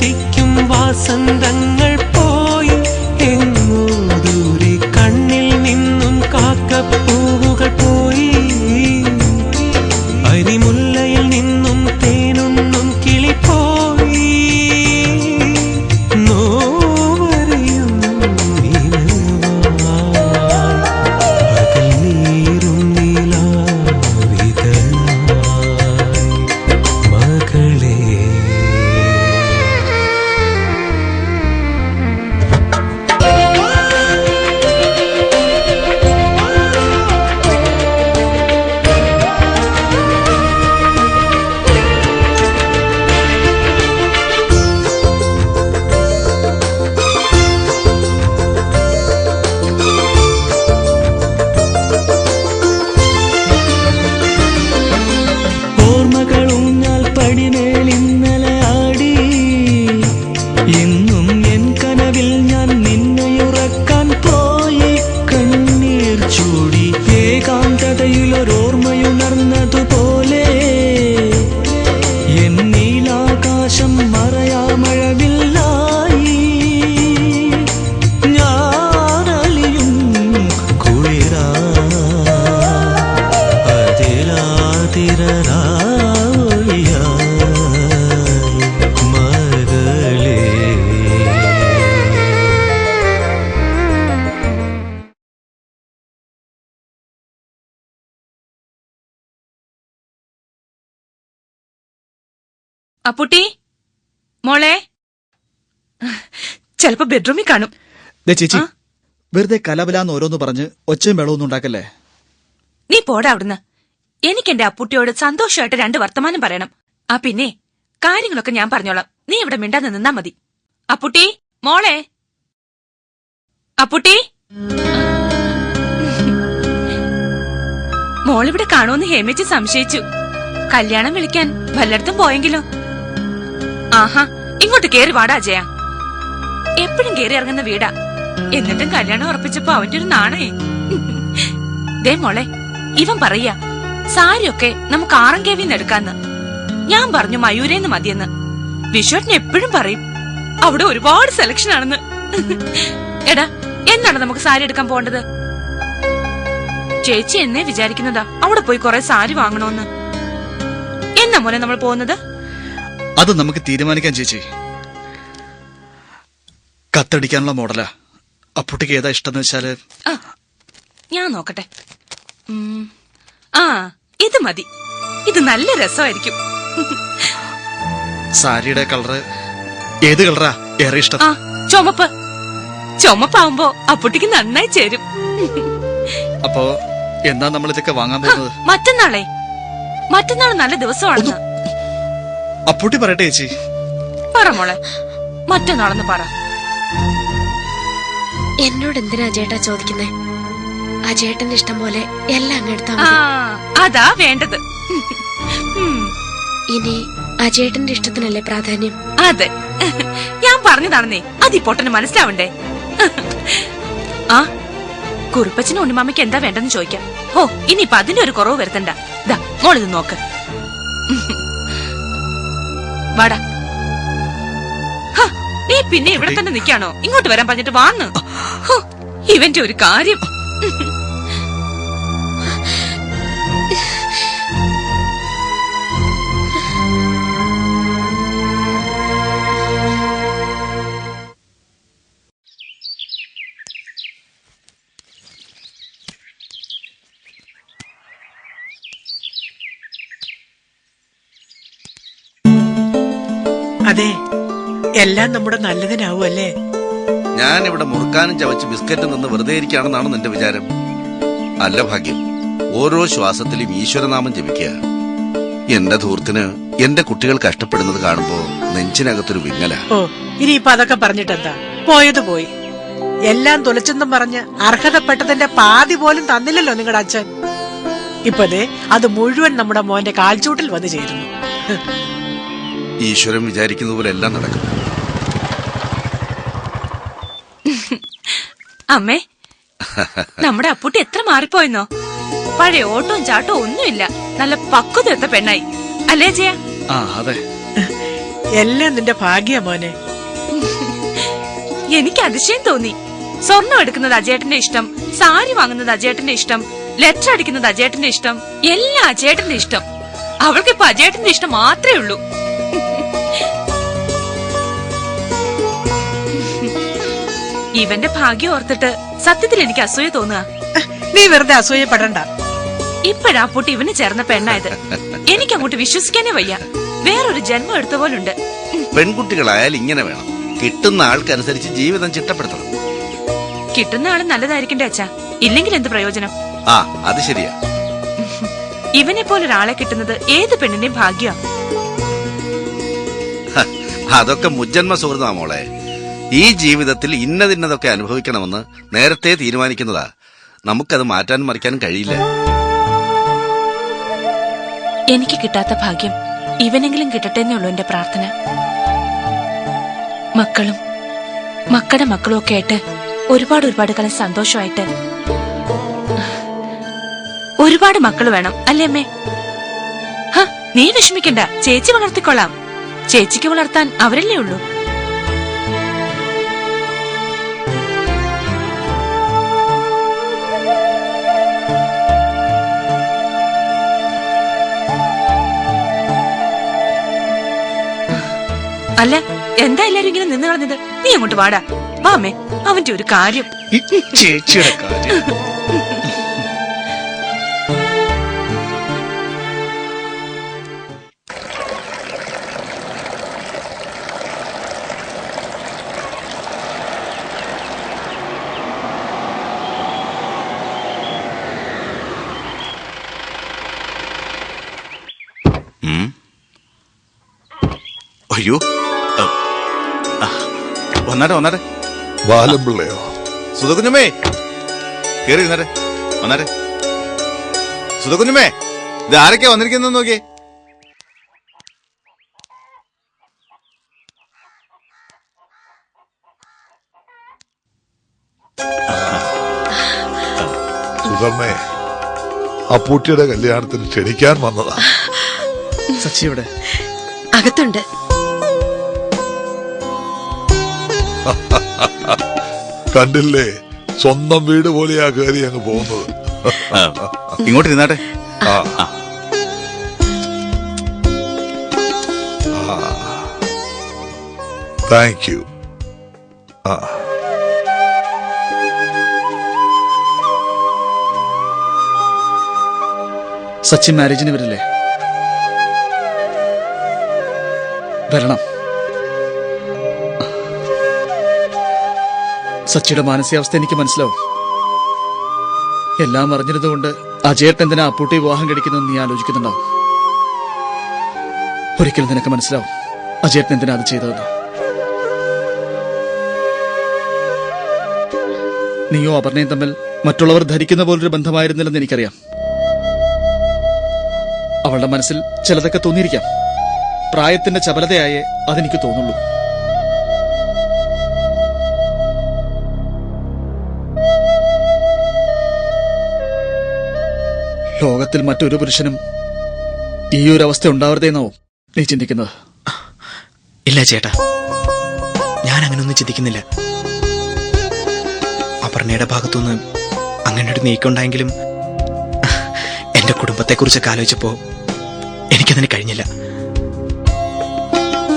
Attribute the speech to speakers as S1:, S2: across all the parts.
S1: തുടിക്കും വാസന്തങ്ങൾ പോയി എങ്ങോ ദൂരെ കണ്ണിൽ നിന്നും കാക്കപ്പൂവുകൾ പോയി അരിമുല്ലയിൽ നിന്നും തേനുണ്ണും കിളി പോയി നോവറിയും പകൽ നീറും നീലാവിതളായി മകളെ
S2: അപ്പുട്ടി മോളെ ചെലപ്പോ ബെഡ്റൂമിൽ കാണും.
S3: ചേച്ചി വെറുതെ കലബലാന്ന് ഓരോന്ന് പറഞ്ഞ് ഒച്ചയും വെള്ളമൊന്നും ഉണ്ടാക്കല്ലേ.
S2: നീ പോടാ അവിടുന്ന്. എനിക്ക് എന്റെ അപ്പുട്ടിയോട് സന്തോഷമായിട്ട് 2 വർത്തമാനം പറയണം. ആ പിന്നെ കാര്യങ്ങളൊക്കെ ഞാൻ പറഞ്ഞോളാം. നീ ഇവിടെ മിണ്ടാതെ നിന്നാ മതി. അപ്പുട്ടി മോളെ അപ്പുട്ടി മോളിവിടെ കാണുമെന്ന് ഹേമേച്ചി സംശയിച്ചു. കല്യാണം വിളിക്കാൻ വല്ലയിടത്തും പോയെങ്കിലോ? ആഹാ ഇങ്ങോട്ട് കേറി വാടാ ജയ. എപ്പോഴും കേറി ഇറങ്ങുന്ന വീടാ. എന്നിട്ടും കല്യാണം ഉറപ്പിച്ചപ്പോ അവന്റെ ഒരു നാണേ. ദേ മോളെ ഇവൻ പറയാ സാരിയൊക്കെ നമുക്ക് ആറങ്കേവിന്ന് എടുക്കാന്ന്. ഞാൻ പറഞ്ഞു മയൂരേന്ന് മതിയെന്ന്. വിശ്വട്ടിന് എപ്പോഴും പറയും അവിടെ ഒരുപാട് സെലക്ഷൻ ആണെന്ന്. എടാ എന്നാണ് നമുക്ക് സാരി എടുക്കാൻ പോണ്ടത്? ചേച്ചി എന്നേ വിചാരിക്കുന്നതാ അവിടെ പോയി കുറെ സാരി വാങ്ങണോന്ന്. എന്നാ മോനെ നമ്മൾ പോകുന്നത്?
S3: അത് നമുക്ക് തീരുമാനിക്കാൻ ചേച്ചി. കത്തടിക്കാനുള്ള മോഡലാ. അപ്പുട്ടിക്ക് ഏതാ ഇഷ്ടം വെച്ചാല്
S2: ഞാൻ നോക്കട്ടെ. ആ ഇത് മതി. ഇത് നല്ല രസമായിരിക്കും.
S3: സാരിയുടെ കളറ് ഏത് കളറാ ഏറെ ഇഷ്ടം?
S2: ചുമപ്പ്. ചുമപ്പാവുമ്പോ അപ്പുട്ടിക്ക് നന്നായി ചേരും.
S3: അപ്പോ എന്നാ നമ്മൾ ഇതൊക്കെ വാങ്ങാൻ പോകുന്നത്?
S2: മറ്റന്നാൾ നല്ല ദിവസമാണെന്ന്
S3: അപ്പുട്ടി പറയട്ടെ ചേച്ചി.
S2: പറ മോളെ മറ്റന്നാളെന്ന് പറ.
S4: എന്നോട് എന്തിനാ ചേട്ടാ ചോദിക്കുന്നേ? ആ ചേട്ടന്റെ ഇഷ്ടം പോലെ എല്ലാം അങ്ങെടുത്താ
S2: അതാ വേണ്ടത്.
S4: ഇനി ആ ചേട്ടന്റെ ഇഷ്ടത്തിനല്ലേ പ്രാധാന്യം?
S2: അതെ ഞാൻ പറഞ്ഞതാണെന്നേ അത് ഈ പൊട്ടന് മനസ്സിലാവണ്ടേ. ആ കുറുപ്പച്ചനും ഉണ്ണിമാമയ്ക്ക് എന്താ വേണ്ടെന്ന് ചോദിക്കാം. ഓ ഇനിയിപ്പൊ അതിന്റെ ഒരു കുറവ് വരുത്തണ്ട. ദാ മോളിത് നോക്ക്. വാടാ. നീ പിന്നെ ഇവിടെ തന്നെ നിക്കാണോ? ഇങ്ങോട്ട് വരാൻ പറഞ്ഞിട്ട് വാന്ന്. ഇവന്റെ ഒരു കാര്യം.
S5: അതെ എല്ലാം നമ്മുടെ നല്ലതിനാവുമല്ലേ?
S6: ഞാനിവിടെ മുറുക്കാനും ചവച്ച് ബിസ്ക്കറ്റ് നിന്ന് വെറുതെ ഇരിക്കുകയാണെന്നാണ് നിന്റെ വിചാരം? അല്ല ഭാഗ്യം. ഓരോ ശ്വാസത്തിലും ഈശ്വരനാമം ജപിക്കുക. എന്റെ ധൂർത്തിന് എന്റെ കുട്ടികൾ കഷ്ടപ്പെടുന്നത് കാണുമ്പോ നെഞ്ചിനകത്തൊരു വിങ്ങല.
S5: ഓ ഇനിയിപ്പൊ അതൊക്കെ പറഞ്ഞിട്ടെന്താ? പോയത് പോയി. എല്ലാം തുലച്ചെന്നും പറഞ്ഞ് അർഹതപ്പെട്ടതിന്റെ പാതി പോലും തന്നില്ലല്ലോ നിങ്ങളുടെ അച്ഛൻ. ഇപ്പതേ അത് മുഴുവൻ നമ്മുടെ മോന്റെ കാൽച്ചൂട്ടിൽ വന്നു ചേരുന്നു.
S6: ഈശ്വരൻ വിചാരിക്കുന്നത് പോലെ എല്ലാം നടക്കും.
S2: അമ്മേ നമ്മുടെ അപ്പുട്ടി എത്ര മാറിപ്പോയെന്നോ. പഴയ ഓട്ടവും ചാട്ടവും ഒന്നുമില്ല. നല്ല പക്വതെടുത്ത പെണ്ണായി അല്ലേ ജയ?
S3: അതെ.
S5: എല്ലാം നിന്റെ ഭാഗ്യ മോനെ.
S2: എനിക്ക് അതിശയം തോന്നി. സ്വർണം എടുക്കുന്നത് അജേട്ടന്റെ ഇഷ്ടം, സാരി വാങ്ങുന്നത് അജേട്ടന്റെ ഇഷ്ടം, ലെറ്റർ അടിക്കുന്നത് അജേട്ടന്റെ ഇഷ്ടം, എല്ലാം അജേട്ടന്റെ ഇഷ്ടം. അവൾക്ക് ഇപ്പൊ അജേട്ടന്റെ ഇഷ്ടം മാത്രമേ ഉള്ളൂ. ഇവന്റെ ഭാഗ്യം ഓർത്തിട്ട് സത്യത്തിൽ എനിക്ക് അസൂയ തോന്നുക.
S5: നീ വെറുതെ അസൂയപ്പെടണ്ട.
S2: ഇപ്പഴാ പൂട്ടി ഇവന് ചേർന്ന പെണ്ണായത്. എനിക്ക് അങ്ങോട്ട് വിശ്വസിക്കാനേ വയ്യ. വേറൊരു ജന്മം എടുത്ത പോലുണ്ട്.
S6: പെൺകുട്ടികളായാൽ ഇങ്ങനെ വേണം. കിട്ടുന്ന ആൾക്കനുസരിച്ച് ജീവിതം ചിട്ടപ്പെടുത്തണം.
S2: കിട്ടുന്ന ആള് നല്ലതായിരിക്കണ്ടേ അച്ഛാ, ഇല്ലെങ്കിൽ എന്ത് പ്രയോജനം?
S6: ആ, അത് ശരിയാ.
S2: ഇവനെ പോലൊരാളെ കിട്ടുന്നത് ഏത് പെണ്ണിന്റെയും ഭാഗ്യ.
S6: അതൊക്കെ മുജ്ജന്മ സുഹൃതാ മോളെ. ഈ ജീവിതത്തിൽ ഇന്നതിന്നതൊക്കെ അനുഭവിക്കണമെന്ന് നേരത്തെ തീരുമാനിക്കുന്നതാ. നമുക്കത് മാറ്റാനും മറിക്കാനും കഴിയില്ല.
S2: എനിക്ക് കിട്ടാത്ത ഭാഗ്യം ഇവനെങ്കിലും കിട്ടട്ടെ എന്നുള്ളൂ എന്റെ പ്രാർത്ഥന. മക്കളും മക്കളുടെ മക്കളും ഒക്കെ ആയിട്ട് ഒരുപാട് കാലം സന്തോഷമായിട്ട് ഒരുപാട് മക്കൾ വേണം അല്ലേ അമ്മേ? നീ വിഷമിക്കണ്ട, ചേച്ചി വളർത്തിക്കൊള്ളാം. ചേച്ചിക്ക് വളർത്താൻ അവരല്ലേ ഉള്ളൂ. അല്ല, എന്താ എല്ലാരും ഇങ്ങനെ നിന്ന് കളഞ്ഞത്? നീ അങ്ങോട്ട് വാടാ. വാ അമ്മേ, അവന്റെ ഒരു കാര്യം.
S3: ചേച്ചിയുടെ കാര്യം
S7: അയ്യോ, വന്നാട്ടെ.
S8: ബാലംപിള്ളയോ?
S7: സുധകുഞ്ഞമ്മേ, കേറി ഇരുന്നാട്ടെ. വന്നാട്ടെ സുധകുഞ്ഞമ്മേ, ഇത് ആരൊക്കെയാ വന്നിരിക്കുന്നത് നോക്കിയേ.
S8: സുധർമ്മേ, അപ്പൂട്ടിയുടെ കല്യാണത്തിന് ക്ഷണിക്കാൻ വന്നതാ.
S3: സച്ചി ഇവിടെ
S4: അകത്തുണ്ട്.
S8: കണ്ടില്ലേ, സ്വന്തം വീട് പോലെയാ കയറി അങ്ങ് പോകുന്നത്.
S7: ഇങ്ങോട്ട് ഇരുന്നാട്ടെ.
S8: Thank you.
S3: സച്ചി മാരേജിന് വരില്ലേ? വരണം. സച്ചിയുടെ മാനസികാവസ്ഥ എനിക്ക് മനസ്സിലാവും. എല്ലാം അറിഞ്ഞിരുന്നുകൊണ്ട് അജയേട്ടൻ എന്തിനാ അപ്പൂട്ടി വിവാഹം കഴിക്കുന്നതെന്ന് നീ ആലോചിക്കുന്നുണ്ടാവും. ഒരിക്കലും നിനക്ക് മനസ്സിലാവും അജയേട്ടൻ എന്തിനാ അത് ചെയ്തതെന്ന്. നീയോ അപർണയും തമ്മിൽ മറ്റുള്ളവർ ധരിക്കുന്ന പോലൊരു ബന്ധമായിരുന്നില്ലെന്ന് എനിക്കറിയാം. അവളുടെ മനസ്സിൽ ചിലതൊക്കെ തോന്നിയിരിക്കാം. പ്രായത്തിന്റെ ചപലതയായേ അതെനിക്ക് തോന്നുള്ളൂ. ലോകത്തിൽ മറ്റൊരു പുരുഷനും ഈ ഒരു അവസ്ഥ ഉണ്ടാവരുതെന്നാവും നീ ചിന്തിക്കുന്നത്.
S9: ഇല്ല ചേട്ടാ, ഞാൻ അങ്ങനൊന്നും ചിന്തിക്കുന്നില്ല. അപർണയുടെ ഭാഗത്തുനിന്ന് അങ്ങനെ ഒരു നീക്കമുണ്ടായെങ്കിലും എന്റെ കുടുംബത്തെക്കുറിച്ചൊക്കെ ആലോചിച്ചപ്പോ എനിക്കതിന് കഴിഞ്ഞില്ല.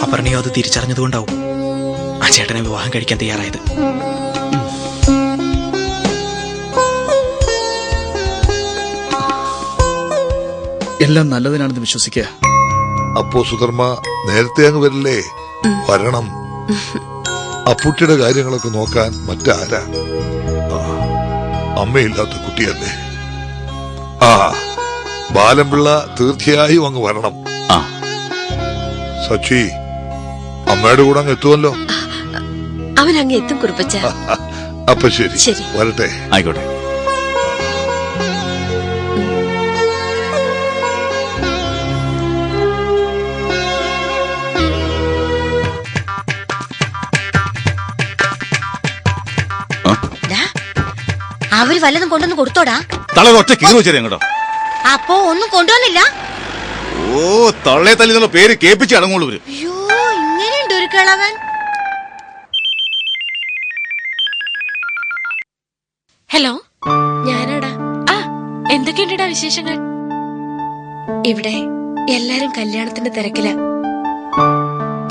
S9: അപർണയോ അത് തിരിച്ചറിഞ്ഞതുകൊണ്ടാവും ആ ചേട്ടനെ വിവാഹം കഴിക്കാൻ തയ്യാറായത്.
S3: എല്ലാം നല്ലതിനാണെന്ന് വിശ്വസിക്കുക.
S8: അപ്പോ സുധർമ്മ നേരത്തെ അങ്ങ് വരില്ലേ? വരണം. അപ്പൂട്ടിയുടെ കാര്യങ്ങളൊക്കെ നോക്കാൻ മറ്റാരാ? അമ്മയില്ലാത്ത കുട്ടിയല്ലേ. ബാലംപിള്ള തീർച്ചയായും അങ്ങ് വരണം. സച്ചി, അമ്മയുടെ കൂടെ അങ്ങ് എത്തുമല്ലോ.
S4: അവൻ അങ്ങ് എത്തും കുറിപ്പച്ച.
S8: അപ്പൊ ശരി, വരട്ടെ.
S7: ആയിക്കോട്ടെ.
S10: അവര് വല്ലതും കൊണ്ടൊന്ന് കൊടുത്തോടാ.
S7: തള ഒറ്റ കീറി വെച്ചേ കേട്ടോ.
S10: അപ്പോ ഒന്നും കൊണ്ടുവന്നില്ല.
S7: ഓ, തള്ളേ തല്ലിന്നുള്ള പേര് കേൾപ്പിച്ച് അടങ്ങുള്ളൂ.
S10: അയ്യോ കിളവൻ.
S2: ഹലോ,
S4: ഞാനാടാ.
S2: ആ എന്തൊക്കെയുണ്ടാ വിശേഷങ്ങൾ?
S4: ഇവിടെ എല്ലാരും കല്യാണത്തിന്റെ തിരക്കില.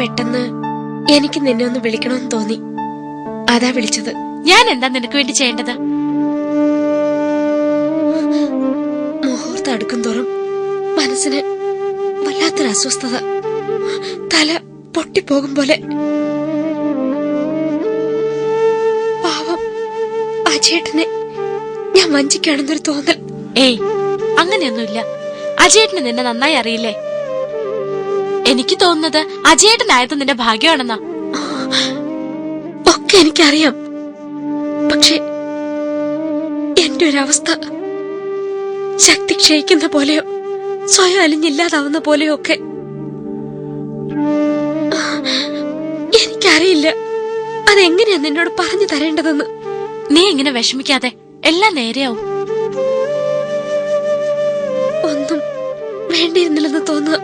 S4: പെട്ടെന്ന് എനിക്ക് നിന്നെ ഒന്ന് വിളിക്കണമെന്ന് തോന്നി, അതാ വിളിച്ചത്.
S2: ഞാൻ എന്താ നിനക്ക് വേണ്ടി ചെയ്യേണ്ടത്?
S4: മുഹൂർത്തം അടുക്കും തോറും മനസ്സിന് വല്ലാത്തൊരു അസ്വസ്ഥത, തല പൊട്ടിപ്പോകും പോലെ. പാവം അജയേട്ടനെ ഞാൻ വഞ്ചിക്കാണെന്നൊരു തോന്നൽ.
S2: ഏയ്, അങ്ങനെയൊന്നുമില്ല. അജയേട്ടന് നിന്നെ നന്നായി അറിയില്ലേ? എനിക്ക് തോന്നുന്നത് അജയേട്ടനായത് നിന്റെ ഭാഗ്യമാണെന്നാ.
S4: ഒക്കെ എനിക്കറിയാം, പക്ഷെ എന്റെ ഒരവസ്ഥ ശക്തി ക്ഷയിക്കുന്ന പോലെയോ സ്വയം അലിഞ്ഞില്ലാതാവുന്ന പോലെയോ ഒക്കെ. എനിക്കറിയില്ല അതെങ്ങനെയാ നിന്നോട് പറഞ്ഞു തരേണ്ടതെന്ന്.
S2: നീ ഇങ്ങനെ വിഷമിക്കാതെ, എല്ലാം നേരെയാവും.
S4: ഒന്നും വേണ്ടിയിരുന്നില്ലെന്ന് തോന്നുക.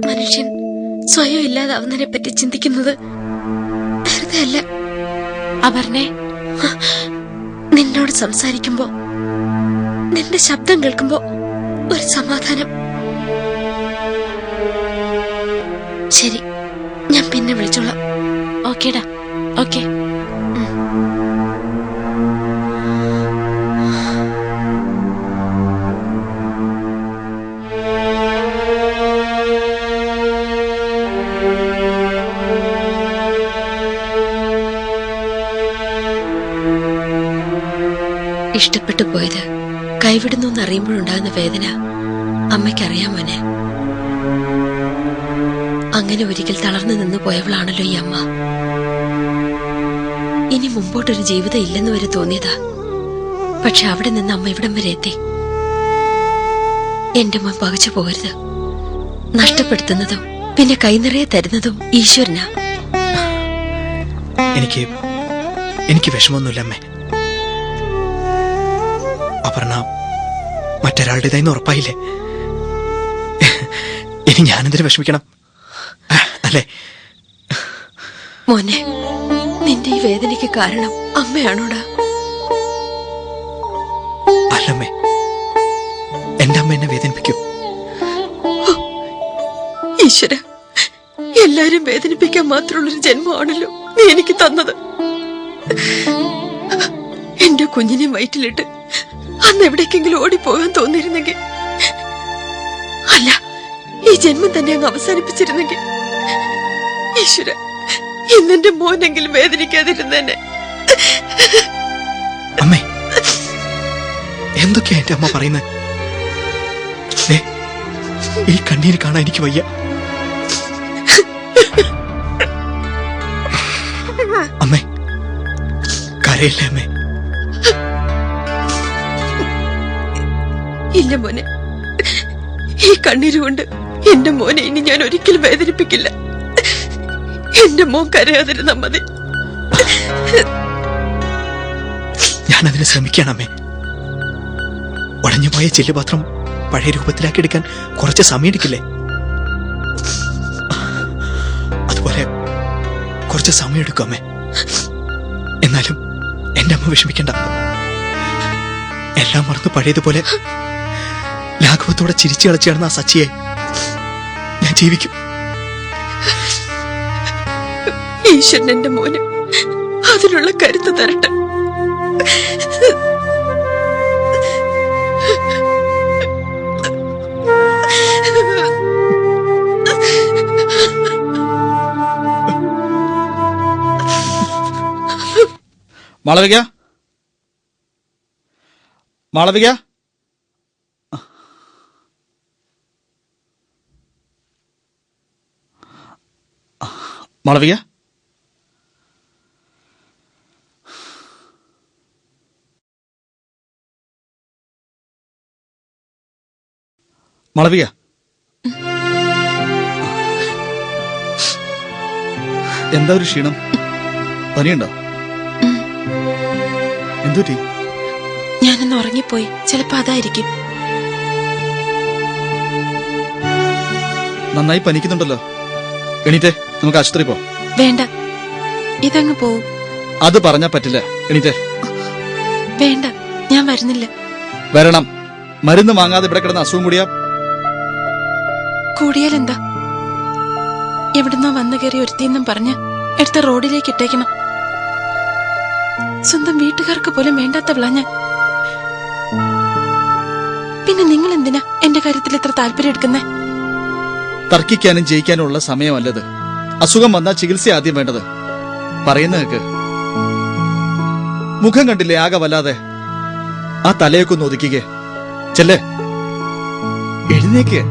S4: മനുഷ്യൻ സ്വയം ഇല്ലാതാവുന്നതിനെ പറ്റി ചിന്തിക്കുന്നത് വെറുതെ അല്ല.
S2: അപർണേ,
S4: നിന്നോട് സംസാരിക്കുമ്പോ, നിന്റെ ശബ്ദം കേൾക്കുമ്പോ ഒരു സമാധാനം. ശരി, ഞാൻ പിന്നെ വിളിച്ചോളാം.
S2: ഓക്കേടാ, ഓക്കെ.
S4: ഇഷ്ടപ്പെട്ടു പോയത് കൈവിടുന്നു എന്നറിയുമ്പോഴുണ്ടാകുന്ന വേദന അമ്മയ്ക്കറിയാം മോനെ. അങ്ങനെ ഒരിക്കൽ തളർന്നു നിന്ന് പോയവളാണല്ലോ ഈ അമ്മ. ഇനി മുമ്പോട്ടൊരു ജീവിതം ഇല്ലെന്ന് വരെ തോന്നിയതാ. പക്ഷെ അവിടെ നിന്ന് അമ്മ ഇവിടം വരെ എത്തി. എന്റെ മോൻ പകച്ചു പോകരുത്. നഷ്ടപ്പെടുത്തുന്നതും പിന്നെ കൈനിറയെ തരുന്നതും ഈശ്വരനാ.
S9: എനിക്ക് വിഷമമൊന്നുമില്ല അമ്മേ. അപർണ മറ്റൊരാളുടേതായിന്ന് ഉറപ്പായില്ലേ? ഇനി ഞാനെന്തിനു വിഷമിക്കണം അല്ലേ?
S4: മോനെ, നിന്റെ ഈ വേദനയ്ക്ക് കാരണം അമ്മയാണോടാ?
S9: അല്ലമ്മേ, എന്റെ അമ്മ എന്നെ വേദനിപ്പിക്കും.
S4: ഈശ്വര, എല്ലാരും വേദനിപ്പിക്കാൻ മാത്രമുള്ളൊരു ജന്മമാണല്ലോ നീ എനിക്ക് തന്നത്. എന്റെ കുഞ്ഞിനെ വയറ്റിലിട്ട് അന്ന് എവിടേക്കെങ്കിലും ഓടിപ്പോകാൻ തോന്നിയിരുന്നെങ്കിൽ, അല്ല ഈ ജന്മം തന്നെ അങ്ങ് അവസാനിപ്പിച്ചിരുന്നെങ്കിൽ, ഈശ്വര ഇന്നെന്റെ മോനെങ്കിലും വേദനിക്കാതിരുന്നെ.
S9: അമ്മേ, എന്തൊക്കെയാ എന്റെ അമ്മ പറയുന്നത്? ഈ കണ്ണീര് കാണാൻ എനിക്ക് വയ്യ. അമ്മേ, കരയില്ലേ അമ്മേ?
S4: ഇല്ല മോനെ, ഈ കണ്ണീരുകൊണ്ട് എന്റെ മോനെ ഇനി ഞാൻ ഒരിക്കലും വേദനിപ്പിക്കില്ല. എന്റെ മോൻ കരയാതിരുന്ന മതി.
S9: ഞാനതിന് ശ്രമിക്കാണമ്മേ. ഉടഞ്ഞുപോയ ചില്ലുപാത്രം പഴയ രൂപത്തിലാക്കി എടുക്കാൻ കുറച്ച് സമയം എടുക്കില്ലേ? അതുപോലെ കുറച്ച് സമയം എടുക്കും അമ്മേ. എന്നാലും എന്റെ അമ്മ വിഷമിക്കണ്ട. എല്ലാം മറന്ന് പഴയതുപോലെ ലാഘവത്തോടെ ചിരിച്ചു കളിച്ചു കിടന്ന ആ സച്ചിയെ ഞാൻ ജീവിക്കും.
S4: ഈശ്വരൻ എന്റെ മോന് അതിനുള്ള കരുത്ത് തരട്ടെ.
S3: മാളവിക, മാളവിക, മാളവിക, മാളവിക, എന്താ ഒരു ക്ഷീണം? പനിയുണ്ടോ? എന്തുറ്റി?
S4: ഞാനൊന്ന് ഉറങ്ങിപ്പോയി, ചിലപ്പോ അതായിരിക്കും.
S3: നന്നായി പനിക്കുന്നുണ്ടല്ലോ. എണീറ്റേ, നമുക്ക് ആശുപത്രി പോ.
S4: വേണ്ട, ഇതങ്ങ് പോവും.
S3: അത് പറഞ്ഞാ പറ്റില്ല. എണീറ്റേ.
S4: വേണ്ട, ഞാൻ വരുന്നില്ല.
S3: വരണം. മരുന്ന് വാങ്ങാതെ ഇവിടെ കിടന്ന് അസുഖം
S4: കൂടിയാൽ എന്താ? എവിടുന്നോ വന്നു കയറി ഒരുത്തിയെന്നും പറഞ്ഞ് എടുത്ത റോഡിലേക്ക് ഇട്ടേക്കണം. സ്വന്തം വീട്ടുകാർക്ക് പോലും വേണ്ടാത്തവളാ ഞാൻ. പിന്നെ നിങ്ങൾ എന്തിനാ എന്റെ കാര്യത്തിൽ ഇത്ര താല്പര്യം എടുക്കുന്നേ?
S3: തർക്കിക്കാനും ജയിക്കാനും ഉള്ള സമയമല്ലത്. അസുഖം വന്നാൽ ചികിത്സ ആദ്യം വേണ്ടത്. പറയുന്ന കേക്ക്. മുഖം കണ്ടില്ലേ ആകെ വല്ലാതെ? ആ തലയൊക്കെ ഒന്ന് ഒതുക്കിക്കേ. ചെല്ലേ, എഴുന്നേക്ക്.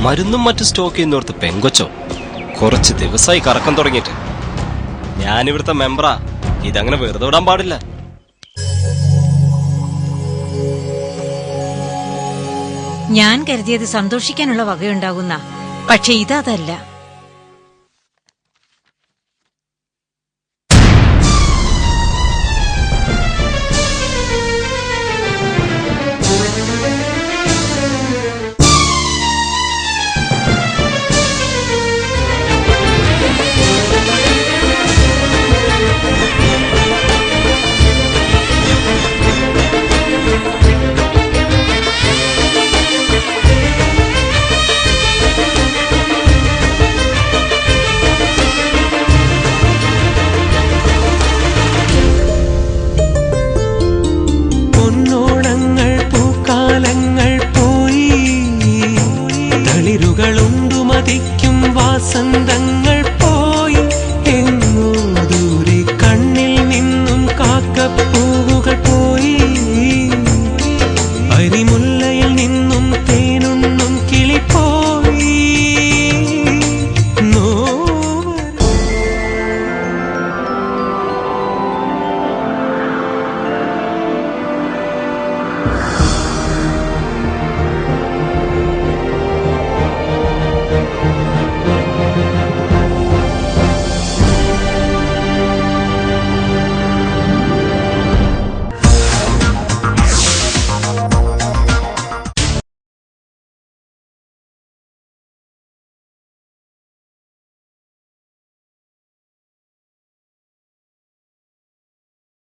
S11: മരുന്നും മറ്റു സ്റ്റോക്ക് ചെയ്യുന്നോർത്ത് പെങ്കൊച്ചോ, കുറച്ച് ദിവസമായി കറക്കം തുടങ്ങിയിട്ട്. ഞാനിവിടുത്തെ മെമ്പറാ, ഇതങ്ങനെ വെറുതെ വിടാൻ പാടില്ല.
S10: ഞാൻ കരുതിയത് സന്തോഷിക്കാനുള്ള വകയുണ്ടാകുന്ന, പക്ഷെ ഇതല്ല.